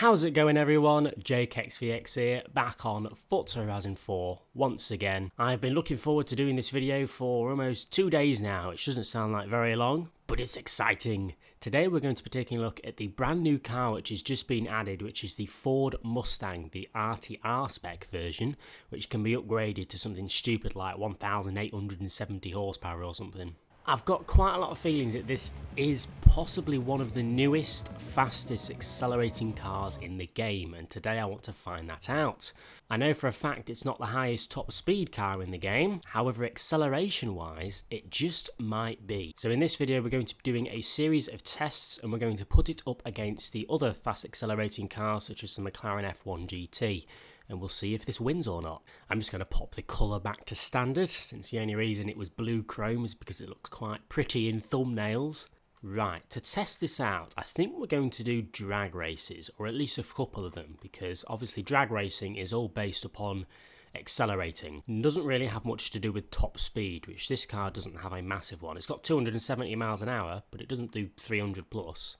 How's it going everyone? JakeXVX here, back on Forza Horizon 4 once again. I've been looking forward to doing this video for almost 2 days now, which doesn't sound like very long, but it's exciting. Today we're going to be taking a look at the brand new car which has just been added, which is the Ford Mustang, the RTR spec version, which can be upgraded to something stupid like 1,870 horsepower or something. I've got quite a lot of feelings that this is possibly one of the newest, fastest accelerating cars in the game, and today I want to find that out. I know for a fact it's not the highest top speed car in the game, however acceleration wise it just might be. So in this video we're going to be doing a series of tests and we're going to put it up against the other fast accelerating cars such as the McLaren F1 GT. And we'll see if this wins or not. I'm just going to pop the colour back to standard, since the only reason it was blue chrome is because it looks quite pretty in thumbnails. Right, to test this out, I think we're going to do drag races, or at least a couple of them, because obviously drag racing is all based upon accelerating. It doesn't really have much to do with top speed, which this car doesn't have a massive one. It's got 270 miles an hour, but it doesn't do 300 plus.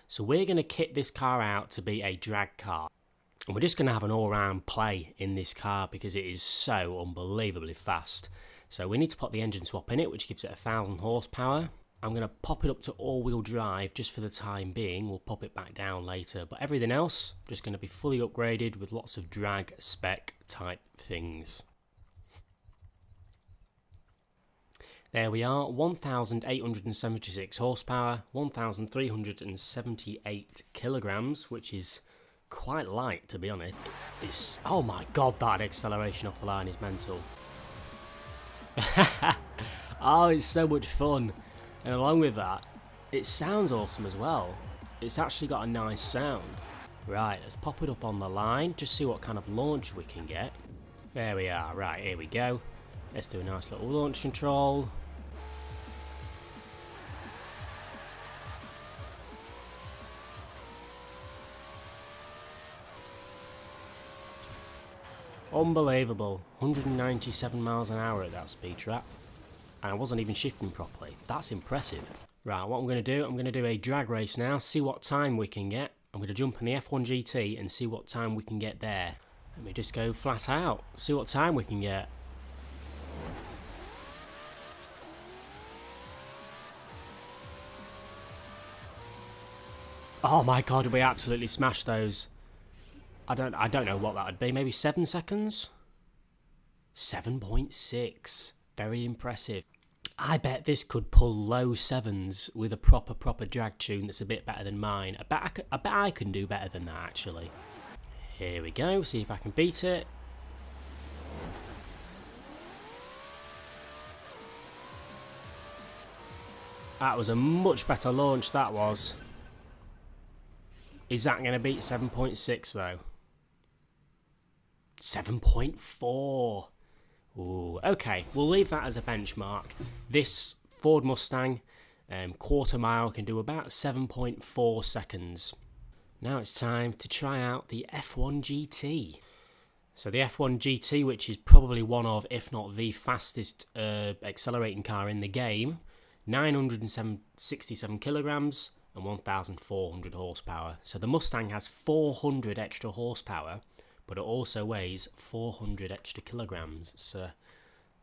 So we're going to kit this car out to be a drag car. And we're just going to have an all-round play in this car because it is so unbelievably fast. So we need to put the engine swap in it, which gives it 1,000 horsepower. I'm going to pop it up to all-wheel drive just for the time being. We'll pop it back down later. But everything else, just going to be fully upgraded with lots of drag spec type things. There we are, 1,876 horsepower, 1,378 kilograms, which is quite light, to be honest. It's, oh my god, that acceleration off the line is mental. Oh, it's so much fun. And along with that, it sounds awesome as well. It's actually got a nice sound. Right, let's pop it up on the line, just see what kind of launch we can get. There we are, right, here we go. Let's do a nice little launch control. Unbelievable, 197 miles an hour at that speed trap, and I wasn't even shifting properly. That's impressive. Right, what I'm going to do a drag race now, see what time we can get. I'm going to jump in the F1 GT and see what time we can get there. Let me just go flat out, see what time we can get. Oh my god, we absolutely smashed those. I don't know what that would be. Maybe 7 seconds? 7.6. Very impressive. I bet this could pull low sevens with a proper drag tune that's a bit better than mine. I bet I can do better than that, actually. Here we go. See if I can beat it. That was a much better launch, that was. Is that going to beat 7.6 though? 7.4. Ooh, okay, we'll leave that as a benchmark. This Ford Mustang quarter mile can do about 7.4 seconds. Now it's time to try out the F1 GT. So the F1 GT, which is probably one of, if not the fastest accelerating car in the game, 967 kilograms and 1,400 horsepower. So the Mustang has 400 extra horsepower, but it also weighs 400 extra kilograms. It's going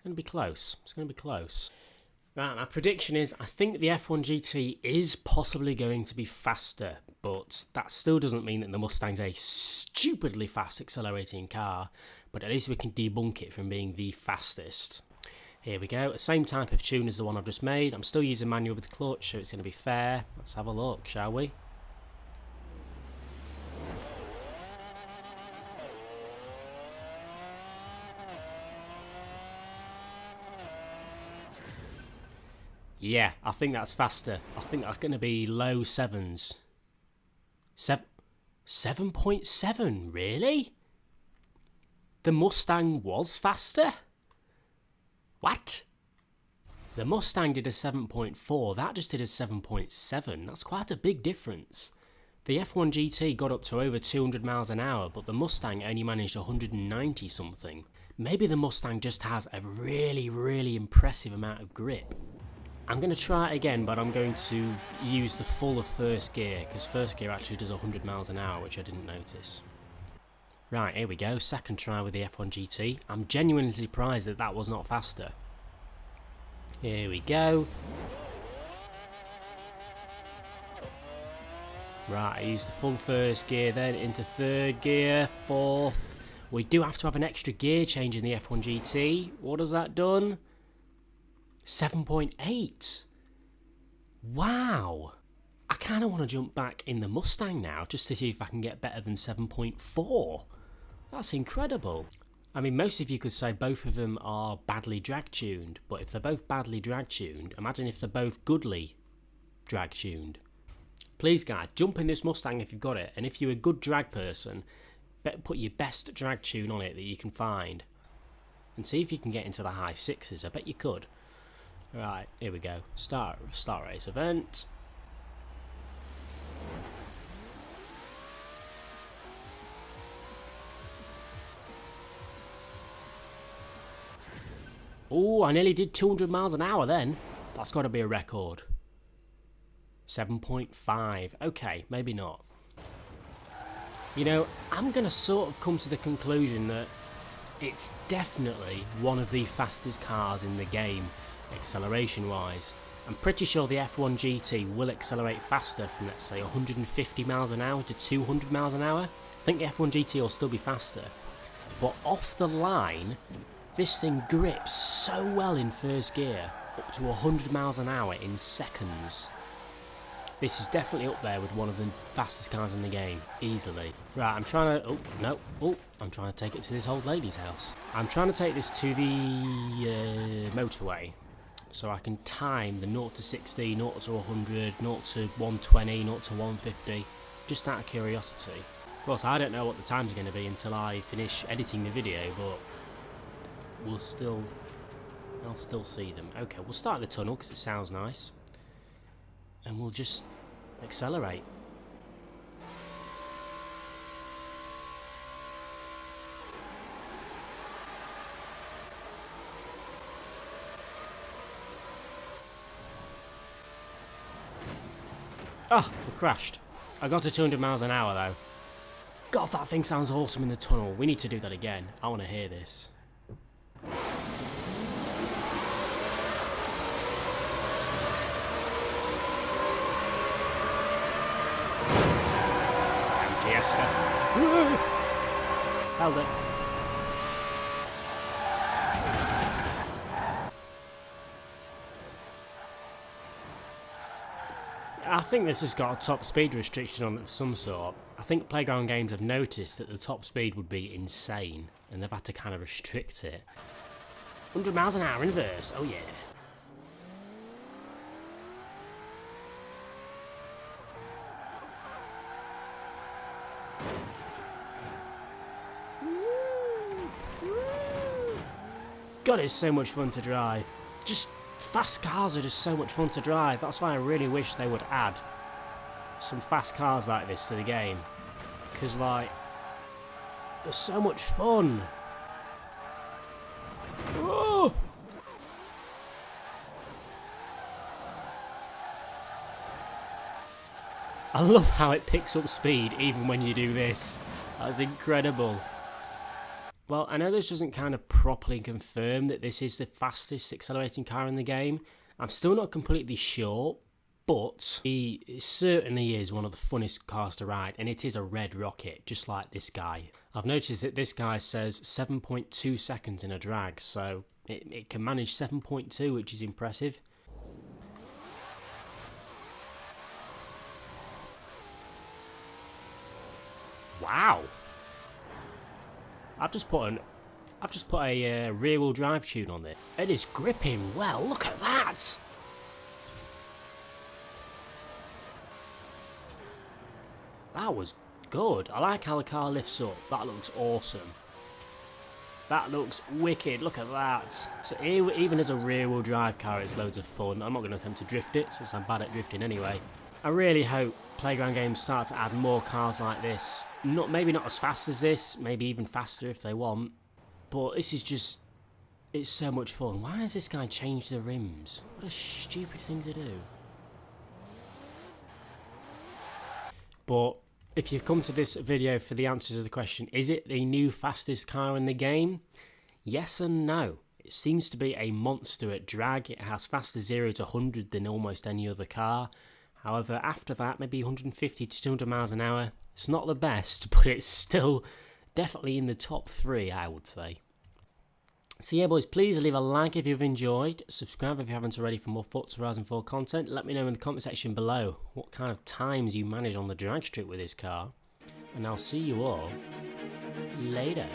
to be close. It's going to be close. Right, my prediction is I think the F1 GT is possibly going to be faster, but that still doesn't mean that the Mustang's a stupidly fast accelerating car, but at least we can debunk it from being the fastest. Here we go, same type of tune as the one I've just made. I'm still using manual with the clutch, so it's going to be fair. Let's have a look, shall we? Yeah, I think that's faster. I think that's going to be low sevens. 7.7, really? The Mustang was faster? What? The Mustang did a 7.4, that just did a 7.7. That's quite a big difference. The F1 GT got up to over 200 miles an hour, but the Mustang only managed 190 something. Maybe the Mustang just has a really impressive amount of grip. I'm going to try it again, but I'm going to use the full of first gear, because first gear actually does 100 miles an hour, which I didn't notice. Right, here we go, second try with the F1 GT. I'm genuinely surprised that that was not faster. Here we go. Right, I used the full first gear, then into third gear, fourth. We do have to have an extra gear change in the F1 GT. What has that done? 7.8. Wow. I kind of want to jump back in the Mustang now, just to see if I can get better than 7.4. That's incredible. I mean, most of you could say both of them are badly drag-tuned, but if they're both badly drag-tuned, imagine if they're both goodly drag-tuned. Please guys, jump in this Mustang if you've got it, and if you're a good drag person, put your best drag tune on it that you can find, and see if you can get into the high sixes. I bet you could. Right, here we go. Start race event. Oh, I nearly did 200 miles an hour then. That's got to be a record. 7.5. Okay, maybe not. You know, I'm going to sort of come to the conclusion that it's definitely one of the fastest cars in the game, acceleration-wise. I'm pretty sure the F1 GT will accelerate faster from, let's say, 150 miles an hour to 200 miles an hour. I think the F1 GT will still be faster. But off the line, this thing grips so well in first gear, up to 100 miles an hour in seconds. This is definitely up there with one of the fastest cars in the game, easily. Right, I'm trying to... Oh, no. Oh, I'm trying to take it to this old lady's house. I'm trying to take this to the motorway, so I can time the 0 to 60, 0 to 100, 0 to 120, 0 to 150, just out of curiosity. Of course, I don't know what the times are going to be until I finish editing the video, but I'll still see them. Okay, we'll start in the tunnel because it sounds nice. And we'll just accelerate. Oh, we crashed. I got to 200 miles an hour though. God, that thing sounds awesome in the tunnel. We need to do that again. I want to hear this. Fiesta. Held it. I think this has got a top speed restriction on it of some sort. I think Playground Games have noticed that the top speed would be insane, and they've had to kind of restrict it. 100 miles an hour in reverse, oh yeah. God, it's so much fun to drive. Just fast cars are just so much fun to drive. That's why I really wish they would add some fast cars like this to the game. Because, like, they're so much fun. Oh! I love how it picks up speed even when you do this. That's incredible. Well, I know this doesn't kind of properly confirm that this is the fastest accelerating car in the game. I'm still not completely sure, but it certainly is one of the funnest cars to ride, and it is a red rocket, just like this guy. I've noticed that this guy says 7.2 seconds in a drag, so it can manage 7.2, which is impressive. Wow! I've just put a rear-wheel drive tune on it. It is gripping well. Look at that. That was good. I like how the car lifts up. That looks awesome. That looks wicked. Look at that. So even as a rear-wheel drive car, it's loads of fun. I'm not going to attempt to drift it since I'm bad at drifting anyway. I really hope Playground Games start to add more cars like this. Maybe not as fast as this, maybe even faster if they want. But this is just it's so much fun. Why has this guy changed the rims? What a stupid thing to do. But if you've come to this video for the answer to the question, is it the new fastest car in the game? Yes and no. It seems to be a monster at drag. It has faster 0 to 100 than almost any other car. However, after that, maybe 150 to 200 miles an hour. It's not the best, but it's still definitely in the top 3, I would say. So yeah, boys, please leave a like if you've enjoyed. Subscribe if you haven't already for more Forza Horizon 4 content. Let me know in the comment section below what kind of times you manage on the drag strip with this car. And I'll see you all later.